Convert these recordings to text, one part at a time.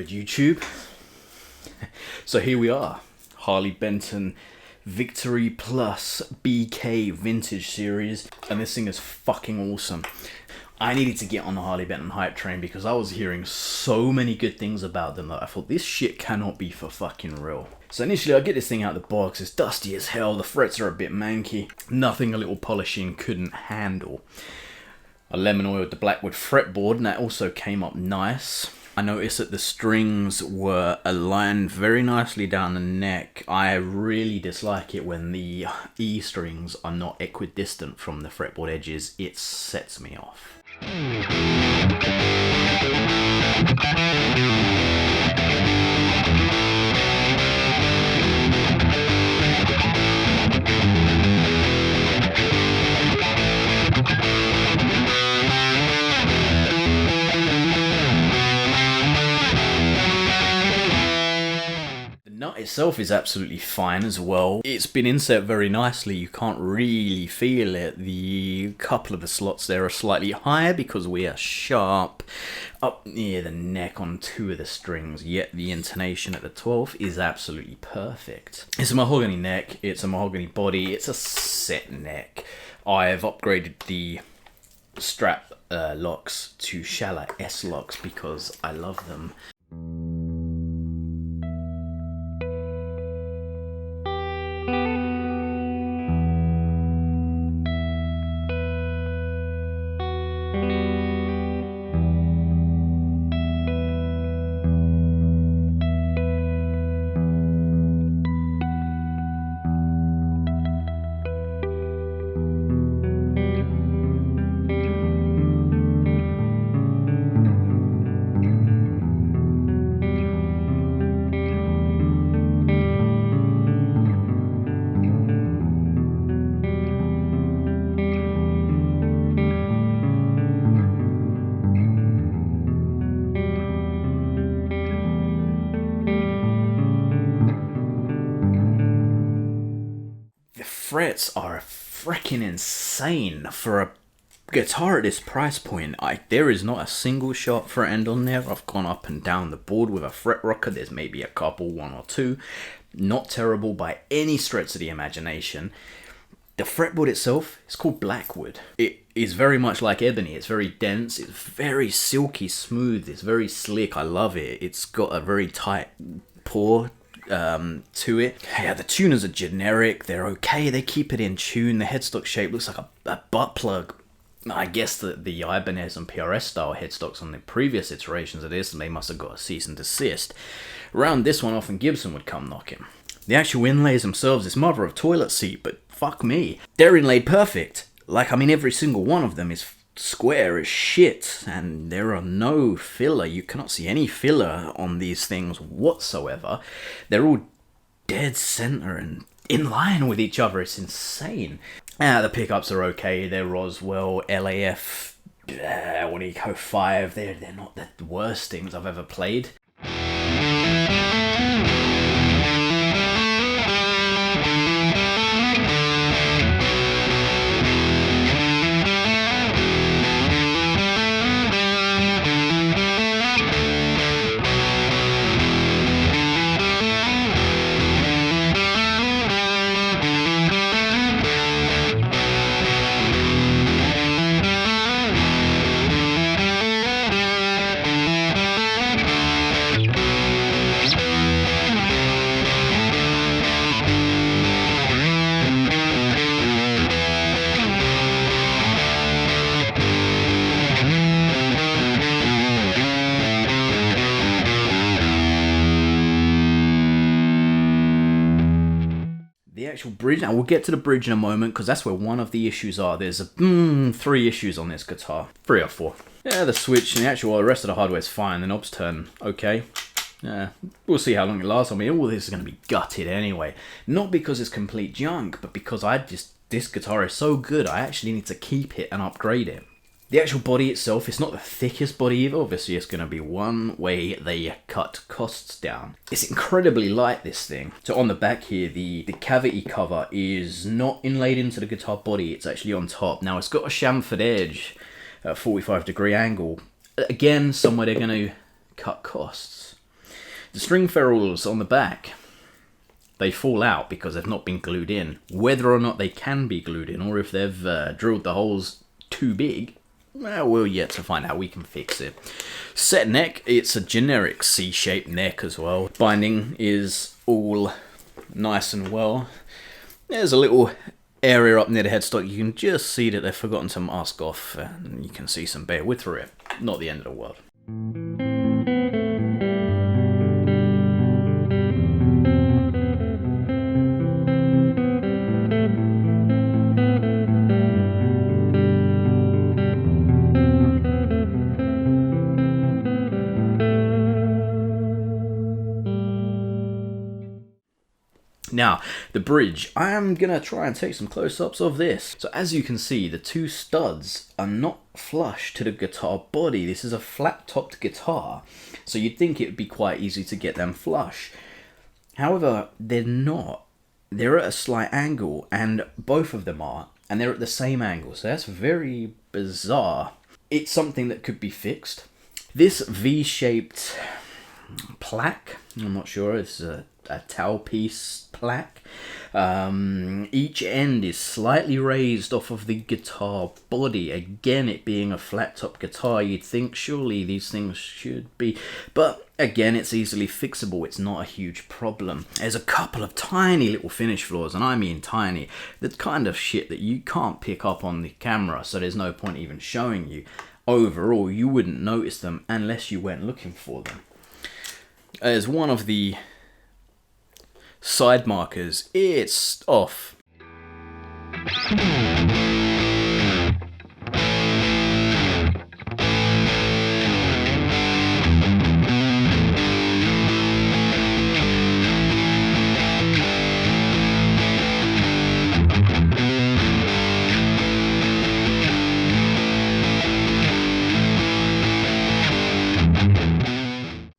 good, YouTube? So here we are, Harley Benton Victory Plus BK Vintage Series, and this thing is fucking awesome. I needed to get on the Harley Benton hype train because I was hearing so many good things about them that I thought this shit cannot be for fucking real. So initially I get this thing out of the box, it's dusty as hell, the frets are a bit manky, nothing a little polishing couldn't handle. I lemon oiled the Blackwood fretboard and that also came up nice. I noticed that the strings were aligned very nicely down the neck. I really dislike it when the E strings are not equidistant from the fretboard edges. It sets me off. Nut itself is absolutely fine as well. It's been inset very nicely, you can't really feel it. The couple of the slots there are slightly higher because we are sharp up near the neck on two of the strings, yet the intonation at the 12th is absolutely perfect. It's a mahogany neck, it's a mahogany body, it's a set neck. I've upgraded the strap locks to Schaller S Locks because I love them. Frets are freaking insane for a guitar at this price point. There is not a single sharp fret end on there. I've gone up and down the board with a fret rocker. There's maybe a couple, one or two. Not terrible by any stretch of the imagination. The fretboard itself is called Blackwood. It is very much like ebony. It's very dense. It's very silky smooth. It's very slick. I love it. It's got a very tight pour to it. Yeah, the tuners are generic, they're okay, they keep it in tune. The headstock shape looks like a butt plug. I guess that the Ibanez and PRS style headstocks on the previous iterations of this, they must have got a cease and desist. Around this one, often Gibson would come knocking. The actual inlays themselves is mother of toilet seat, but fuck me, they're inlaid perfect. Like, I mean, every single one of them is square as shit, and there are no filler. You cannot see any filler on these things whatsoever. They're all dead center and in line with each other. It's insane. The pickups are okay. They're Roswell LAF 5. They're not the worst things I've ever played. The actual bridge, now we'll get to the bridge in a moment because that's where one of the issues are. There's 3 issues on this guitar, 3 or 4. Yeah, the switch and the rest of the hardware is fine. The knobs turn okay. Yeah, we'll see how long it lasts. I mean, all this is going to be gutted anyway. Not because it's complete junk, but because this guitar is so good, I actually need to keep it and upgrade it. The actual body itself is not the thickest body either. Obviously, it's going to be one way they cut costs down. It's incredibly light, this thing. So on the back here, the cavity cover is not inlaid into the guitar body. It's actually on top. Now, it's got a chamfered edge at a 45-degree angle. Again, somewhere they're going to cut costs. The string ferrules on the back, they fall out because they've not been glued in. Whether or not they can be glued in, or if they've drilled the holes too big, well, we're yet to find out. We can fix it. Set neck, it's a generic C-shaped neck as well. Binding is all nice and well. There's a little area up near the headstock. You can just see that they've forgotten to mask off, and you can see some bare wood through it. Not the end of the world. Now, the bridge, I am going to try and take some close-ups of this. So as you can see, the two studs are not flush to the guitar body. This is a flat-topped guitar, so you'd think it would be quite easy to get them flush. However, they're not. They're at a slight angle, and both of them are, and they're at the same angle, so that's very bizarre. It's something that could be fixed. This V-shaped plaque, I'm not sure, it's a tailpiece plaque. Each end is slightly raised off of the guitar body. Again, it being a flat top guitar, you'd think surely these things should be, but again, it's easily fixable. It's not a huge problem. There's a couple of tiny little finish flaws, and I mean tiny. The kind of shit that you can't pick up on the camera, so there's no point even showing you. Overall, you wouldn't notice them unless you went looking for them. As one of the side markers, it's off.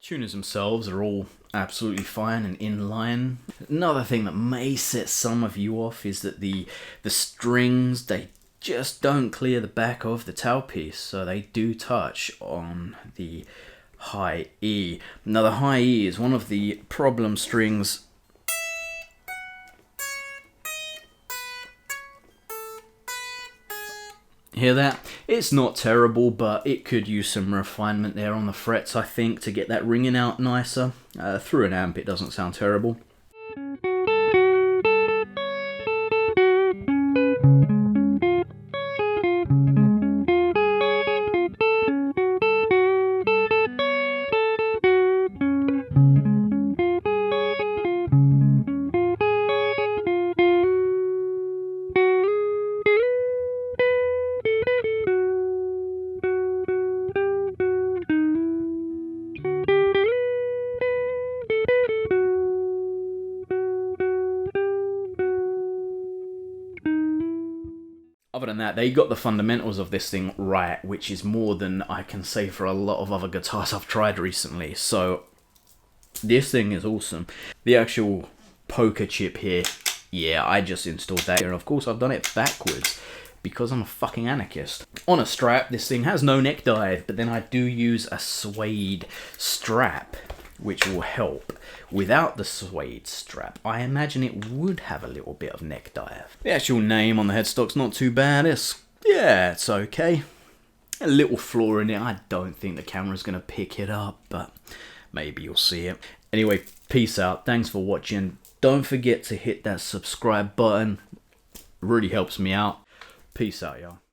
Tuners themselves are all absolutely fine and in line. Another thing that may set some of you off is that the strings, they just don't clear the back of the tailpiece, so they do touch on the high E. Now the high E is one of the problem strings. Hear that? It's not terrible, but it could use some refinement there on the frets, I think, to get that ringing out nicer. Through an amp, it doesn't sound terrible. Other than that, they got the fundamentals of this thing right, which is more than I can say for a lot of other guitars I've tried recently. So this thing is awesome. The actual poker chip here, yeah, I just installed that here, and of course I've done it backwards because I'm a fucking anarchist. On a strap, this thing has no neck dive, but then I do use a suede strap, which will help. Without the suede strap, I imagine it would have a little bit of neck dive. The actual name on the headstock's not too bad. It's okay. A little flaw in it. I don't think the camera's going to pick it up, but maybe you'll see it. Anyway, peace out. Thanks for watching. Don't forget to hit that subscribe button. It really helps me out. Peace out, y'all.